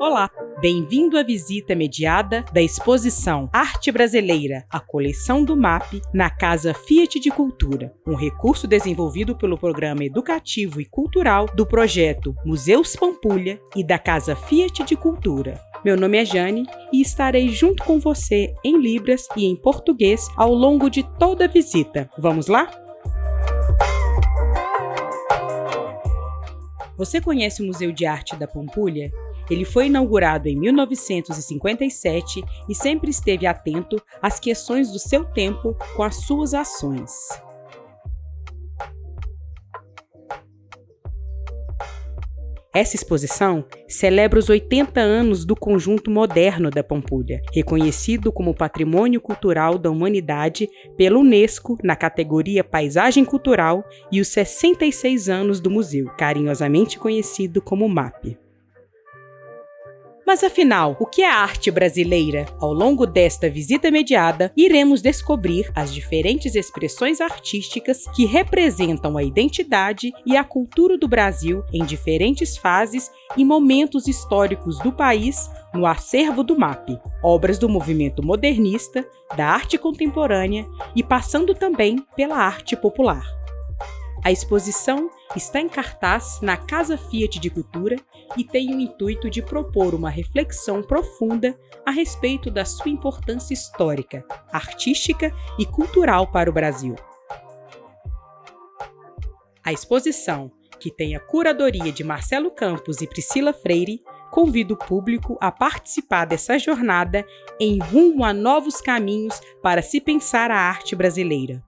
Olá, bem-vindo à visita mediada da exposição Arte Brasileira, a coleção do MAP, na Casa Fiat de Cultura, um recurso desenvolvido pelo Programa Educativo e Cultural do projeto Museus Pampulha e da Casa Fiat de Cultura. Meu nome é Jane e estarei junto com você em Libras e em português ao longo de toda a visita. Vamos lá? Você conhece o Museu de Arte da Pampulha? Ele foi inaugurado em 1957 e sempre esteve atento às questões do seu tempo com as suas ações. Essa exposição celebra os 80 anos do Conjunto Moderno da Pampulha, reconhecido como Patrimônio Cultural da Humanidade pela Unesco na categoria Paisagem Cultural, e os 66 anos do museu, carinhosamente conhecido como MAP. Mas afinal, o que é a arte brasileira? Ao longo desta visita mediada, iremos descobrir as diferentes expressões artísticas que representam a identidade e a cultura do Brasil em diferentes fases e momentos históricos do país no acervo do MAP, obras do movimento modernista, da arte contemporânea e passando também pela arte popular. A exposição está em cartaz na Casa Fiat de Cultura e tem o intuito de propor uma reflexão profunda a respeito da sua importância histórica, artística e cultural para o Brasil. A exposição, que tem a curadoria de Marcelo Campos e Priscila Freire, convida o público a participar dessa jornada em rumo a novos caminhos para se pensar a arte brasileira.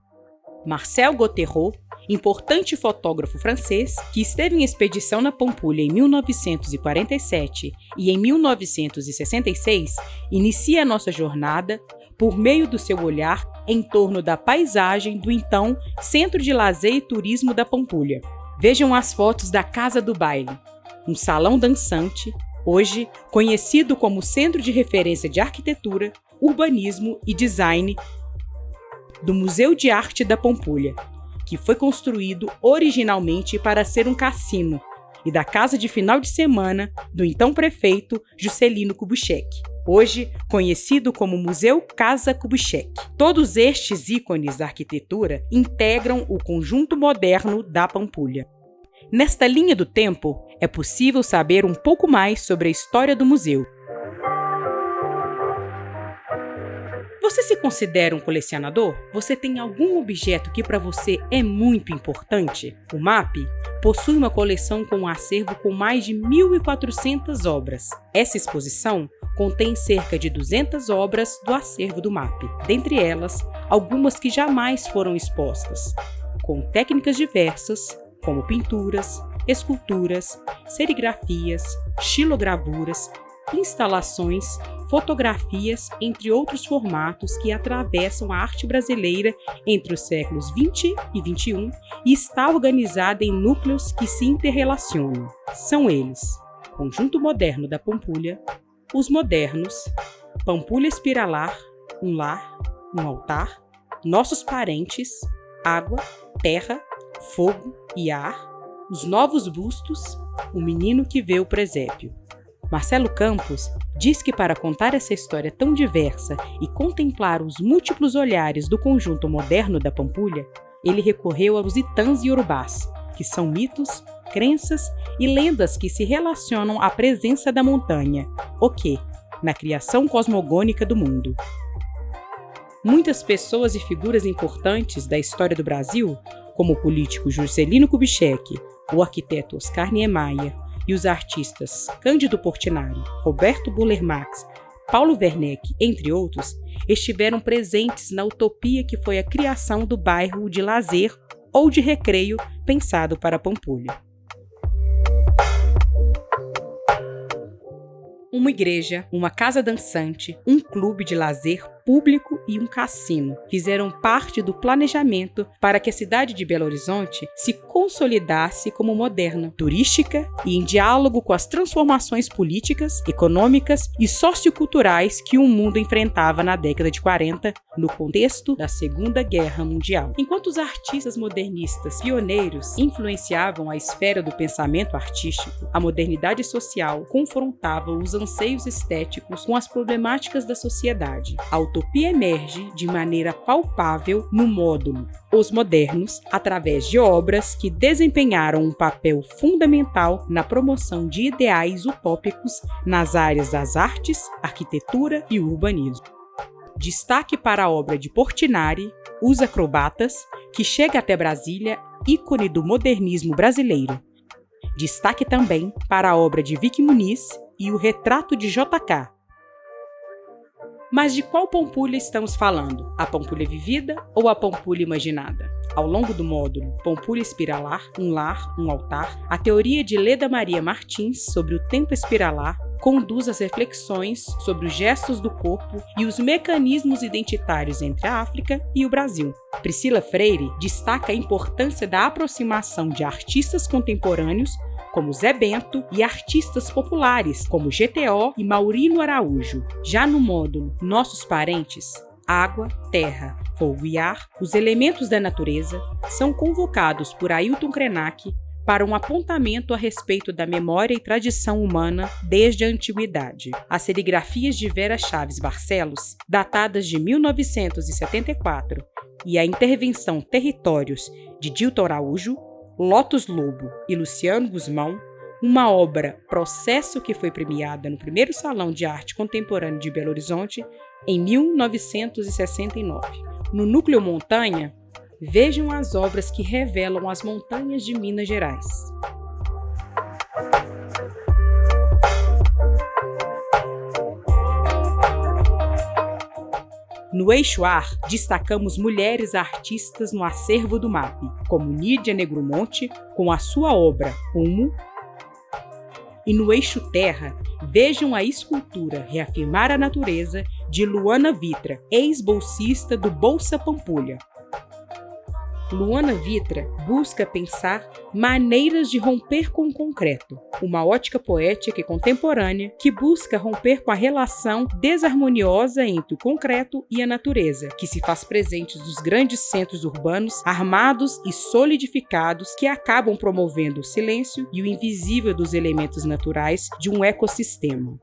Marcel Gauthieron, importante fotógrafo francês, que esteve em expedição na Pampulha em 1947 e em 1966, inicia a nossa jornada por meio do seu olhar em torno da paisagem do então Centro de Lazer e Turismo da Pampulha. Vejam as fotos da Casa do Baile, um salão dançante, hoje conhecido como Centro de Referência de Arquitetura, Urbanismo e Design do Museu de Arte da Pampulha, que foi construído originalmente para ser um cassino, e da casa de final de semana do então prefeito Juscelino Kubitschek, hoje conhecido como Museu Casa Kubitschek. Todos estes ícones da arquitetura integram o conjunto moderno da Pampulha. Nesta linha do tempo, é possível saber um pouco mais sobre a história do museu. Você se considera um colecionador? Você tem algum objeto que para você é muito importante? O MAP possui uma coleção com um acervo com mais de 1.400 obras. Essa exposição contém cerca de 200 obras do acervo do MAP, dentre elas, algumas que jamais foram expostas, com técnicas diversas, como pinturas, esculturas, serigrafias, xilogravuras, instalações, fotografias, entre outros formatos que atravessam a arte brasileira entre os séculos XX e XXI e está organizada em núcleos que se interrelacionam. São eles: Conjunto Moderno da Pampulha, os Modernos, Pampulha Espiralar, um lar, um altar, Nossos Parentes, Água, Terra, Fogo e Ar, os Novos Bustos, o Menino que Vê o Presépio. Marcelo Campos diz que para contar essa história tão diversa e contemplar os múltiplos olhares do conjunto moderno da Pampulha, ele recorreu aos Itãs e Urubás, que são mitos, crenças e lendas que se relacionam à presença da montanha, o quê? Na criação cosmogônica do mundo. Muitas pessoas e figuras importantes da história do Brasil, como o político Juscelino Kubitschek, o arquiteto Oscar Niemeyer, e os artistas Cândido Portinari, Roberto Buller Marx, Paulo Werneck, entre outros, estiveram presentes na utopia que foi a criação do bairro de lazer ou de recreio pensado para Pampulha. Uma igreja, uma casa dançante, um clube de lazer público e um cassino fizeram parte do planejamento para que a cidade de Belo Horizonte se consolidasse como moderna, turística e em diálogo com as transformações políticas, econômicas e socioculturais que o mundo enfrentava na década de 40, no contexto da Segunda Guerra Mundial. Enquanto os artistas modernistas pioneiros influenciavam a esfera do pensamento artístico, a modernidade social confrontava os anseios estéticos com as problemáticas da sociedade. A utopia emerge de maneira palpável no módulo Os Modernos, através de obras que desempenharam um papel fundamental na promoção de ideais utópicos nas áreas das artes, arquitetura e urbanismo. Destaque para a obra de Portinari, Os Acrobatas, que chega até Brasília, ícone do modernismo brasileiro. Destaque também para a obra de Vicky Muniz e o Retrato de J.K. Mas de qual Pampulha estamos falando? A Pampulha vivida ou a Pampulha imaginada? Ao longo do módulo Pampulha Espiralar, um lar, um altar, a teoria de Leda Maria Martins sobre o tempo espiralar conduz as reflexões sobre os gestos do corpo e os mecanismos identitários entre a África e o Brasil. Priscila Freire destaca a importância da aproximação de artistas contemporâneos como Zé Bento, e artistas populares, como GTO e Maurino Araújo. Já no módulo Nossos Parentes, água, terra, fogo e ar, os elementos da natureza, são convocados por Ailton Krenak para um apontamento a respeito da memória e tradição humana desde a antiguidade. As serigrafias de Vera Chaves Barcelos, datadas de 1974, e a intervenção Territórios de Dilton Araújo, Lotus Lobo e Luciano Guzmão, uma obra Processo que foi premiada no primeiro Salão de Arte Contemporânea de Belo Horizonte em 1969. No Núcleo Montanha, vejam as obras que revelam as montanhas de Minas Gerais. No eixo ar, destacamos mulheres artistas no acervo do MAP, como Nídia Negromonte, com a sua obra Humo. E no eixo terra, vejam a escultura Reafirmar a Natureza, de Luana Vitra, ex-bolsista do Bolsa Pampulha. Luana Vitra busca pensar maneiras de romper com o concreto, uma ótica poética e contemporânea que busca romper com a relação desarmoniosa entre o concreto e a natureza, que se faz presente nos grandes centros urbanos armados e solidificados que acabam promovendo o silêncio e o invisível dos elementos naturais de um ecossistema.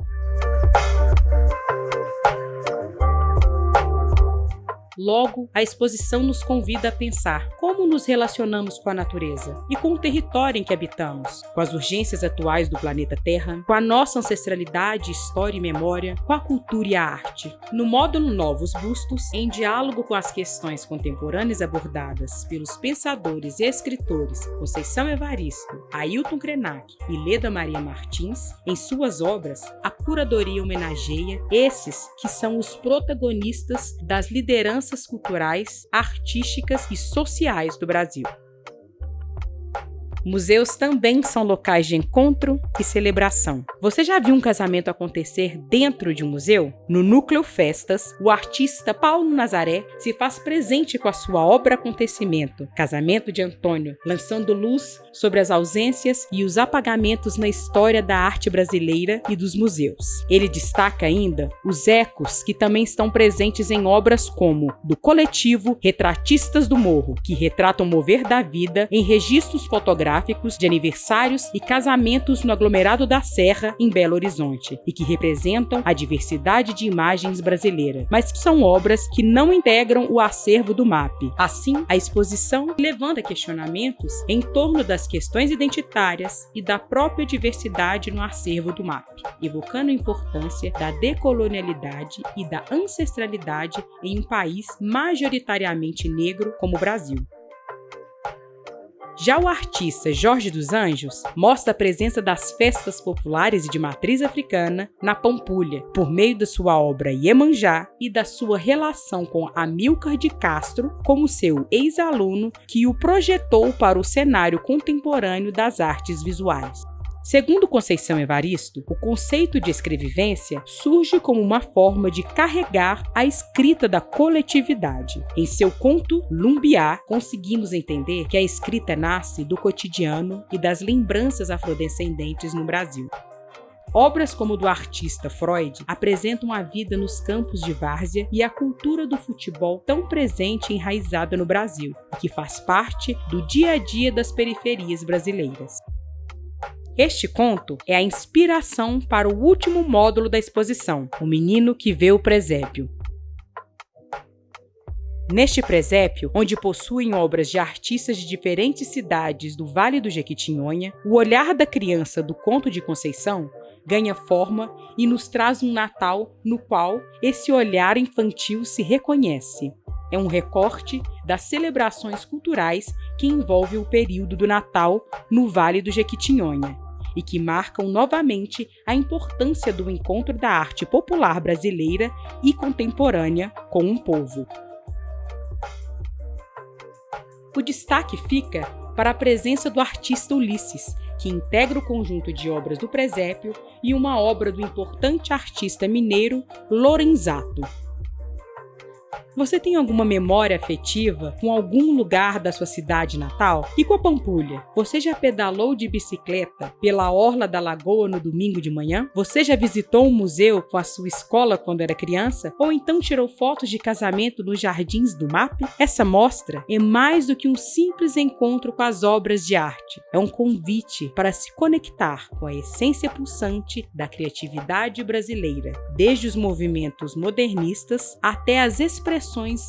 Logo, a exposição nos convida a pensar como nos relacionamos com a natureza e com o território em que habitamos, com as urgências atuais do planeta Terra, com a nossa ancestralidade, história e memória, com a cultura e a arte. No módulo Novos Bustos, em diálogo com as questões contemporâneas abordadas pelos pensadores e escritores Conceição Evaristo, Ailton Krenak e Leda Maria Martins, em suas obras, a curadoria homenageia esses que são os protagonistas das lideranças culturais, artísticas e sociais do Brasil. Museus também são locais de encontro e celebração. Você já viu um casamento acontecer dentro de um museu? No Núcleo Festas, o artista Paulo Nazaré se faz presente com a sua obra Acontecimento, Casamento de Antônio, lançando luz sobre as ausências e os apagamentos na história da arte brasileira e dos museus. Ele destaca ainda os ecos que também estão presentes em obras como do coletivo Retratistas do Morro, que retratam o mover da vida em registros fotográficos de aniversários e casamentos no aglomerado da Serra, em Belo Horizonte, e que representam a diversidade de imagens brasileira, mas que são obras que não integram o acervo do MAP. Assim, a exposição levanta questionamentos em torno das questões identitárias e da própria diversidade no acervo do MAP, evocando a importância da decolonialidade e da ancestralidade em um país majoritariamente negro como o Brasil. Já o artista Jorge dos Anjos mostra a presença das festas populares e de matriz africana na Pampulha, por meio da sua obra Iemanjá e da sua relação com Amílcar de Castro como seu ex-aluno que o projetou para o cenário contemporâneo das artes visuais. Segundo Conceição Evaristo, o conceito de escrevivência surge como uma forma de carregar a escrita da coletividade. Em seu conto Lumbiá, conseguimos entender que a escrita nasce do cotidiano e das lembranças afrodescendentes no Brasil. Obras como do artista Freud apresentam a vida nos campos de várzea e a cultura do futebol tão presente e enraizada no Brasil, que faz parte do dia a dia das periferias brasileiras. Este conto é a inspiração para o último módulo da exposição, O Menino que Vê o Presépio. Neste presépio, onde possuem obras de artistas de diferentes cidades do Vale do Jequitinhonha, o olhar da criança do conto de Conceição ganha forma e nos traz um Natal no qual esse olhar infantil se reconhece. É um recorte das celebrações culturais que envolvem o período do Natal no Vale do Jequitinhonha e que marcam novamente a importância do encontro da arte popular brasileira e contemporânea com um povo. O destaque fica para a presença do artista Ulisses, que integra o conjunto de obras do presépio e uma obra do importante artista mineiro Lorenzato. Você tem alguma memória afetiva com algum lugar da sua cidade natal? E com a Pampulha? Você já pedalou de bicicleta pela orla da lagoa no domingo de manhã? Você já visitou um museu com a sua escola quando era criança? Ou então tirou fotos de casamento nos jardins do MAP? Essa mostra é mais do que um simples encontro com as obras de arte. É um convite para se conectar com a essência pulsante da criatividade brasileira, desde os movimentos modernistas até as expressões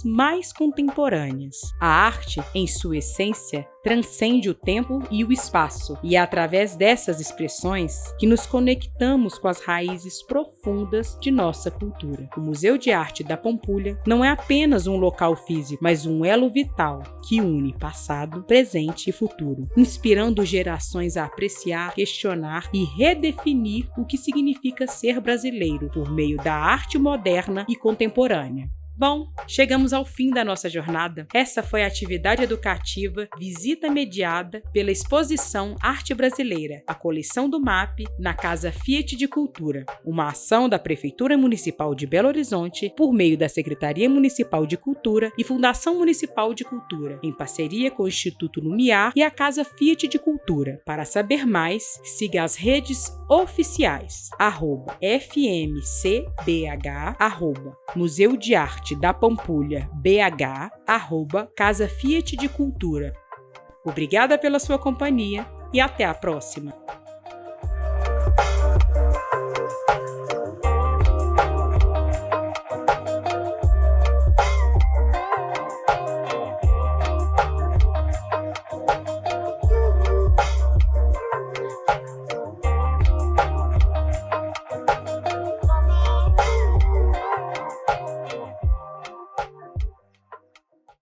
mais contemporâneas. A arte, em sua essência, transcende o tempo e o espaço, e é através dessas expressões que nos conectamos com as raízes profundas de nossa cultura. O Museu de Arte da Pampulha não é apenas um local físico, mas um elo vital que une passado, presente e futuro, inspirando gerações a apreciar, questionar e redefinir o que significa ser brasileiro por meio da arte moderna e contemporânea. Bom, chegamos ao fim da nossa jornada. Essa foi a atividade educativa Visita Mediada pela exposição Arte Brasileira, a coleção do MAP, na Casa Fiat de Cultura, uma ação da Prefeitura Municipal de Belo Horizonte por meio da Secretaria Municipal de Cultura e Fundação Municipal de Cultura, em parceria com o Instituto Lumiar e a Casa Fiat de Cultura. Para saber mais, siga as redes oficiais, @FMCBH, Museu de Arte da Pampulha BH, Casa Fiat de Cultura. Obrigada pela sua companhia e até a próxima!